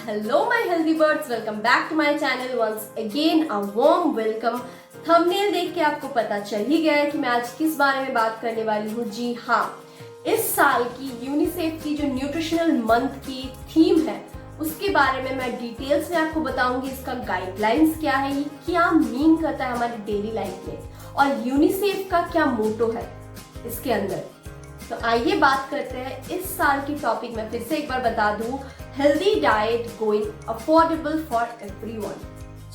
Hello my healthy birds, welcome back to my channel. Once again a warm welcome. Thumbnail देख के आपको पता चल ही गया है कि मैं आज किस बारे में बात करने वाली हूँ. जी हाँ, इस साल की यूनिसेफ की जो न्यूट्रिशनल मंथ की थीम है उसके बारे में मैं डिटेल्स में आपको बताऊंगी. इसका गाइडलाइंस क्या है, ये क्या मीन करता है हमारी डेली लाइफ में और यूनिसेफ का क्या मोटो है इसके अंदर. तो आइए बात करते हैं इस साल की टॉपिक में. फिर से एक बार बता दूं, healthy diet going affordable for everyone.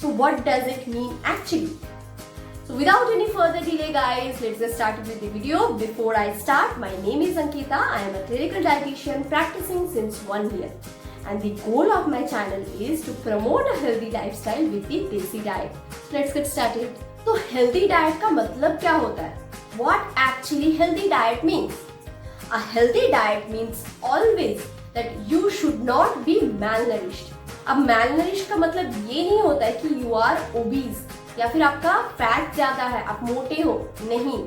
So what does it mean actually? So without any further delay guys, let's get started with the video. Before I start, my name is Ankita. I am a clinical dietitian practicing since 1 year. And the goal of my channel is to promote a healthy lifestyle with the Desi diet. So let's get started. तो healthy diet का मतलब क्या होता है? What actually healthy diet means? A healthy diet means always that you should not be malnourished. अब malnourished का मतलब ये नहीं होता है कि you are obese या फिर आपका फैट ज्यादा है, आप मोटे हो. नहीं,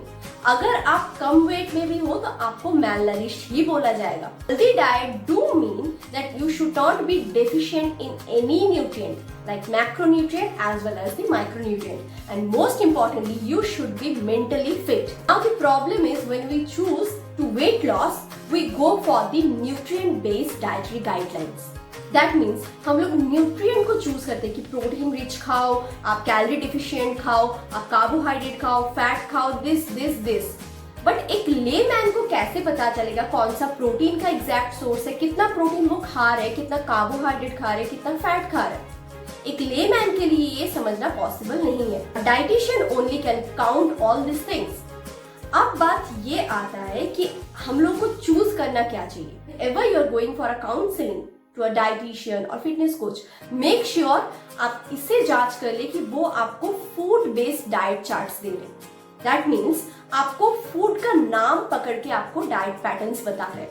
अगर आप कम वेट में भी हो तो आपको malnourished ही बोला जाएगा. Healthy diet do mean that you should not be deficient in any nutrient like macronutrient as well as the micronutrient, and most importantly you should be mentally fit. Now the problem is when we choose to weight loss we go for the nutrient based dietary guidelines. That means हम लोग nutrient को choose करते हैं कि protein rich खाओ, आप calorie deficient खाओ, आप कार्बोहाइड्रेट खाओ, फैट खाओ, दिस. बट एक लेमैन को कैसे पता चलेगा कौन सा प्रोटीन का एग्जैक्ट सोर्स है, कितना प्रोटीन वो खा रहे हैं, कितना कार्बोहाइड्रेट खा रहे हैं, कितना फैट खा रहे हैं. एक लेमैन के लिए ये समझना पॉसिबल नहीं है. Dietitian only can count all this things. अब बात ये आता है कि हम लोग को चूज करना क्या चाहिए. Ever you are going for a counselling to a dietitian और फिटनेस कोच, मेक श्योर आप इससे जांच कर ले कि वो आपको फूड बेस्ड डाइट चार्ट्स दे रहे. दैट मीन्स आपको फूड का नाम पकड़ के आपको डाइट पैटर्न्स बता रहे.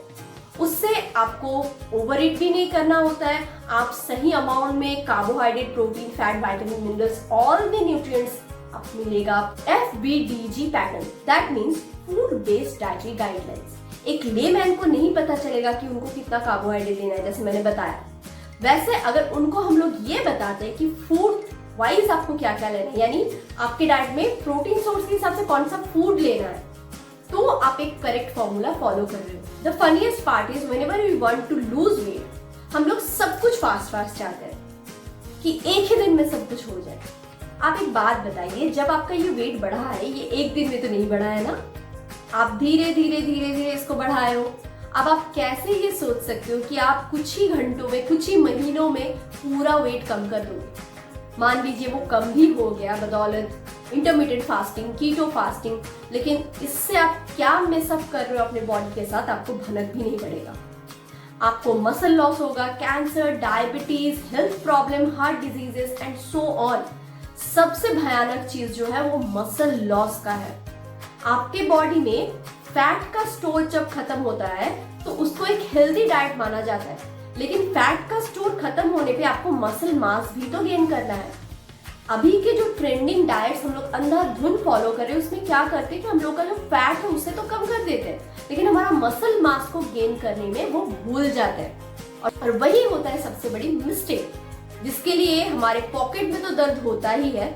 उससे आपको ओवर ईट भी नहीं करना होता है. आप सही अमाउंट में carbohydrate, protein, fat, vitamin, minerals, all the nutrients आपको मिलेगा. FBDG pattern, that means food based dietary guidelines. एक लेमैन को नहीं पता चलेगा कि उनको कितना कार्बोहाइड्रेट लेना है, जैसे मैंने बताया. वैसे अगर उनको हम लोग ये बताते हैं कि फूड वाइज आपको क्या क्या लेना है, यानी आपके डाइट में प्रोटीन सोर्स के हिसाब से कौन सा फूड लेना है, तो आप एक करेक्ट फॉर्मूला फॉलो कर रहे हो. The funniest part is whenever we want to lose weight, हम लोग सब कुछ फास्ट चाहते हैं कि एक ही दिन में सब कुछ हो जाए. आप एक बात बताइए, जब आपका ये वेट बढ़ा है, ये एक दिन में तो नहीं बढ़ा है ना, आप धीरे धीरे इसको बढ़ाए हो. अब आप कैसे ये सोच सकते हो कि आप कुछ ही घंटों में, कुछ ही महीनों में पूरा वेट कम कर दोगे. मान लीजिए वो कम भी हो गया बदौलत इंटरमीडिएट फास्टिंग, कीटो फास्टिंग, लेकिन इससे आप क्या मिसअप कर रहे हो अपने बॉडी के साथ, आपको भनक भी नहीं पड़ेगा. आपको मसल लॉस होगा, cancer, diabetes, health problem, heart diseases and so on. सबसे भयानक चीज जो है वो मसल लॉस का है. आपके बॉडी में फैट का स्टोर जब खत्म होता है तो उसको एक हेल्दी डाइट माना जाता है, लेकिन फैट का स्टोर खत्म होने पे आपको मसल मास भी तो गेन करना है. अभी के जो ट्रेंडिंग डाइट्स हम लोग अंधाधुंध फॉलो कर रहे हैं उसमें क्या करते हैं कि हम लोग का जो फैट है उसे तो कम कर देते हैं, लेकिन हमारा मसल मास को गेन करने में वो भूल जाते हैं. और वही होता है सबसे बड़ी मिस्टेक, जिसके लिए हमारे पॉकेट में तो दर्द होता ही है,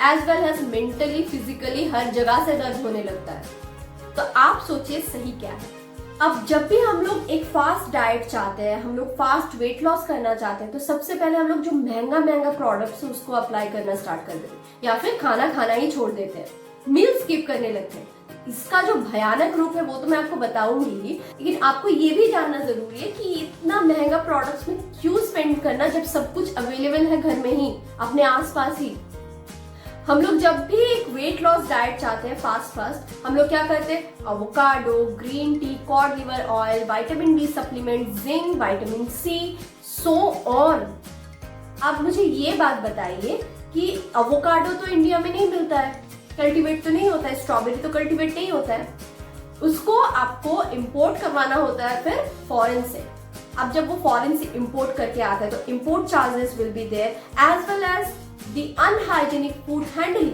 as well as mentally, physically हर जगह से दर्द होने लगता है. तो आप सोचिए सही क्या है. अब जब भी हम लोग एक फास्ट डाइट चाहते हैं, हम लोग फास्ट वेट लॉस करना चाहते हैं, तो सबसे पहले हम लोग जो महंगा प्रोडक्ट्स है उसको अप्लाई करना स्टार्ट कर देते हैं, या फिर खाना ही छोड़ देते हैं, मील स्किप करने लगते हैं. इसका जो भयानक रूप है वो तो मैं आपको बताऊंगी, लेकिन आपको ये भी जानना जरूरी है कि इतना महंगा प्रोडक्ट्स में क्यों स्पेंड करना जब सब कुछ अवेलेबल है घर में ही, अपने आसपास ही. हम लोग जब भी एक वेट लॉस डाइट चाहते हैं फास्ट, हम लोग क्या करते हैं, avocado, green tea, cod liver oil, vitamin D supplement, zinc, vitamin C, so on. अब मुझे ये बात बताइए कि एवोकाडो तो इंडिया में नहीं मिलता है, कल्टीवेट तो नहीं होता है, स्ट्रॉबेरी तो कल्टीवेट नहीं होता है, उसको आपको इंपोर्ट करवाना होता है फिर फॉरेन से. अब जब वो फॉरेन से इंपोर्ट करके आता है तो import charges will be there as well as the unhygienic food handling.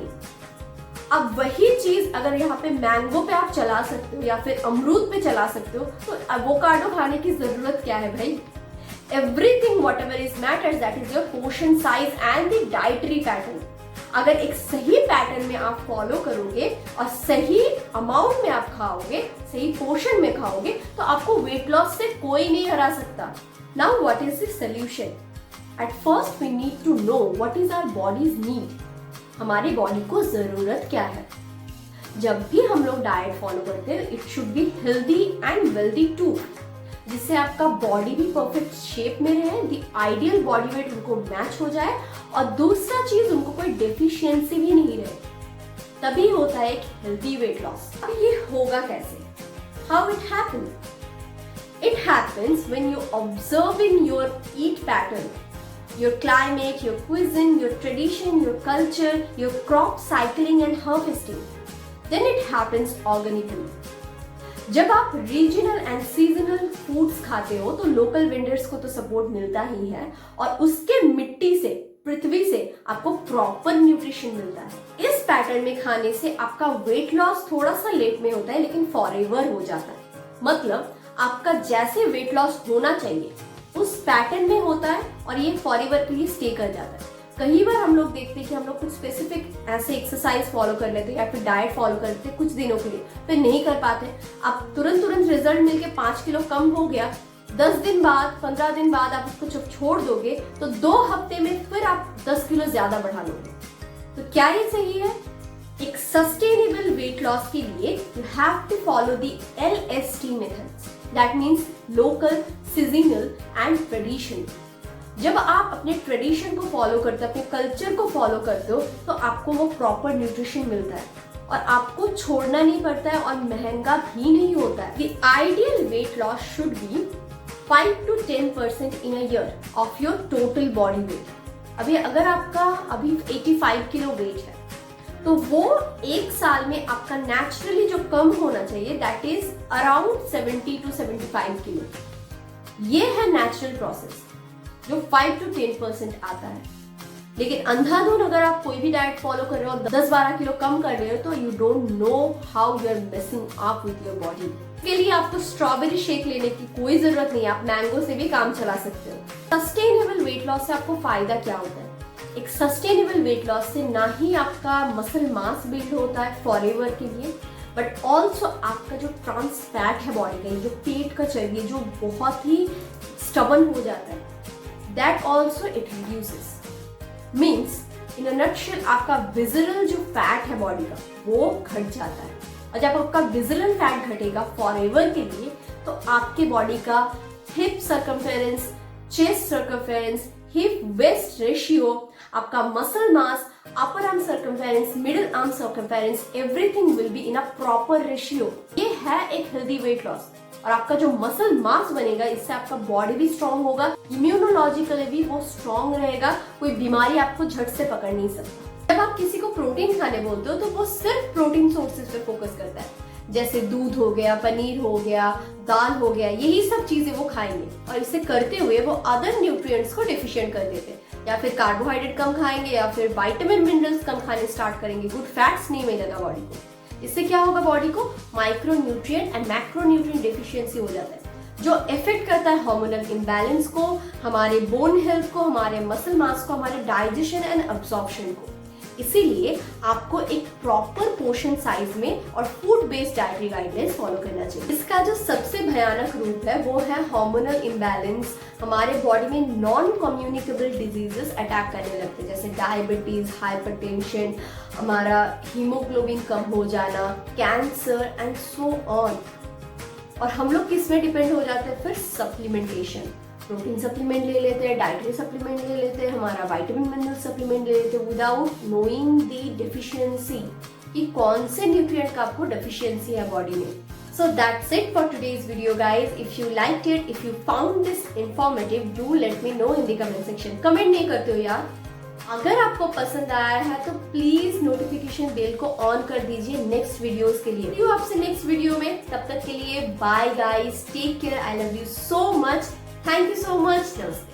अब वही चीज अगर यहाँ पे मैंगो पे आप चला सकते हो या फिर अमरूद पे चला सकते हो, तो एवोकाडो खाने की जरूरत क्या है भाई. Everything what ever is matters that is your portion size and the dietary pattern. अगर एक सही पैटर्न में आप फॉलो करोगे और सही अमाउंट में आप खाओगे, सही पोर्शन में खाओगे, तो आपको वेट लॉस से कोई नहीं हरा सकता। Now what is the solution? At first we need to know what is our bodies need. हमारी बॉडी को जरूरत क्या है। जब भी हम लोग डाइट फॉलो करते हैं, it should be healthy and wealthy too, जिससे आपका बॉडी भी परफेक्ट शेप में रहे, द आइडियल बॉडी वेट उनको मैच हो जाए, और दूसरा चीज उनको कोई डेफिशिएंसी भी नहीं रहे, तभी होता है एक हेल्दी वेट लॉस। अब ये होगा कैसे? How it happen? It happens when you observe in your eat pattern, your climate, your cuisine, your tradition, your culture, your crop cycling and harvesting. Then it happens organically. जब आप regional and seasonal foods खाते हो तो local vendors को तो support मिलता ही है, और उसके मिट्टी से, पृथ्वी से आपको प्रॉपर न्यूट्रिशन मिलता है। इस पैटर्न में खाने से आपका वेट लॉस थोड़ा सा लेट में होता है, लेकिन फॉरएवर हो जाता है। मतलब आपका जैसे वेट लॉस होना चाहिए उस पैटर्न में होता है, और ये फॉरएवर के लिए स्टे कर जाता है। कई बार हम लोग देखते हैं कि हम लोग कुछ स्पेसिफिक ऐसे एक्सरसाइज फॉलो कर लेते हैं या फिर डाइट फॉलो करते हैं कुछ दिनों के लिए, फिर नहीं कर पाते। अब तुरंत रिजल्ट मिलके 5 किलो कम हो गया, 10 दिन बाद, 15 दिन बाद आप उसको जब छोड़ दोगे तो 2 हफ्ते में फिर आप 10 किलो ज्यादा बढ़ा लोगे। तो क्या ये सही है? एक सस्टेनेबल वेट लॉस के लिए you have to follow the LST methods, that means local, seasonal and tradition. जब आप अपने ट्रेडिशन को फॉलो करते हो, अपने कल्चर को फॉलो करते हो, तो आपको वो प्रॉपर न्यूट्रिशन मिलता है और आपको छोड़ना नहीं पड़ता है, और महंगा भी नहीं होता है। The ideal weight loss should be 5 to 10% in a year of your total body weight. अभी अगर आपका अभी 85 किलो वेट है, तो वो एक साल में आपका नेचुरली जो कम होना चाहिए that is around 70 to 75 kilo. ये है नेचुरल प्रोसेस जो 5 to 10% आता है। लेकिन अंधाधुन अगर आप कोई भी डाइट फॉलो कर रहे हो, 10-12 किलो कम कर रहे हो, तो you don't know how you are messing up with your body. के लिए आपको स्ट्रॉबेरी शेक लेने की कोई जरूरत नहीं है, आप मैंगो से भी काम चला सकते हो। सस्टेनेबल वेट लॉस से आपको फायदा क्या होता है? एक सस्टेनेबल वेट लॉस से ना ही आपका मसल मास बिल्ड होता है फॉरएवर के लिए, बट ऑल्सो आपका जो ट्रांस फैट है बॉडी का, जो पेट का चर्बी जो बहुत ही स्टबन हो जाता है, that also it reduces. Means in a nutshell आपका विजरल जो फैट है बॉडी का वो घट जाता है, और जब आपका विजरल फैट घटेगा फॉरएवर के लिए, तो आपके बॉडी का hip circumference, chest circumference, hip waist ratio, आपका muscle mass, upper arm circumference, middle arm circumference, everything will be in a proper ratio. ये है एक हेल्दी वेट लॉस, और आपका जो मसल मास बनेगा इससे आपका बॉडी भी स्ट्रांग होगा, इम्यूनोलॉजिकली भी वो स्ट्रांग रहेगा, कोई बीमारी आपको झट से पकड़ नहीं सकता। जब आप किसी को प्रोटीन खाने बोलते हो तो वो सिर्फ प्रोटीन सोर्सेज पे फोकस करता है, जैसे दूध हो गया, पनीर हो गया, दाल हो गया, यही सब चीजें वो खाएंगे, और इसे करते हुए वो अदर न्यूट्रिएंट्स को डेफिशिएंट कर देते हैं, या फिर कार्बोहाइड्रेट कम खाएंगे, या फिर विटामिन मिनरल्स कम खाने स्टार्ट करेंगे, गुड फैट्स नहीं मिलेगा बॉडी को। इससे क्या होगा? बॉडी को micro nutrient and macro nutrient deficiency हो जाता है, जो इफेक्ट करता है हार्मोनल इम्बैलेंस को, हमारे बोन हेल्थ को, हमारे मसल मास को, हमारे डाइजेशन एंड अब्सॉर्प्शन को। इसीलिए आपको एक प्रॉपर पोर्शन साइज में और food based dietary guidelines follow करना चाहिए। इसका जो सबसे भयानक रूप है वो है हार्मोनल इम्बैलेंस। हमारे बॉडी में नॉन कम्युनिकेबल डिजीजेस अटैक करने लगते हैं, जैसे डायबिटीज, हाइपरटेंशन, हमारा हीमोग्लोबिन कम हो जाना, कैंसर एंड सो ऑन। और हम लोग किस में डिपेंड हो जाते हैं? फिर सप्लीमेंटेशन, प्रोटीन सप्लीमेंट ले लेते हैं, डाइटरी सप्लीमेंट ले लेते हैं, हमारा विटामिन मिनरल सप्लीमेंट ले लेते हैं, विदाउट नोइंग द डेफिशिएंसी कि कौन से न्यूट्रिएंट का आपको डेफिशिएंसी है बॉडी में। So that's it for today's video guys. If you liked it, if you found this informative, do let me know in the comment section. Comment नहीं करते हो यार। अगर आपको पसंद आया है तो प्लीज नोटिफिकेशन बेल को ऑन कर दीजिए नेक्स्ट वीडियोस के लिए। आपसे नेक्स्ट वीडियो में, तब तक के लिए bye guys, take care, I love you so much, thank you so much, नमस्ते।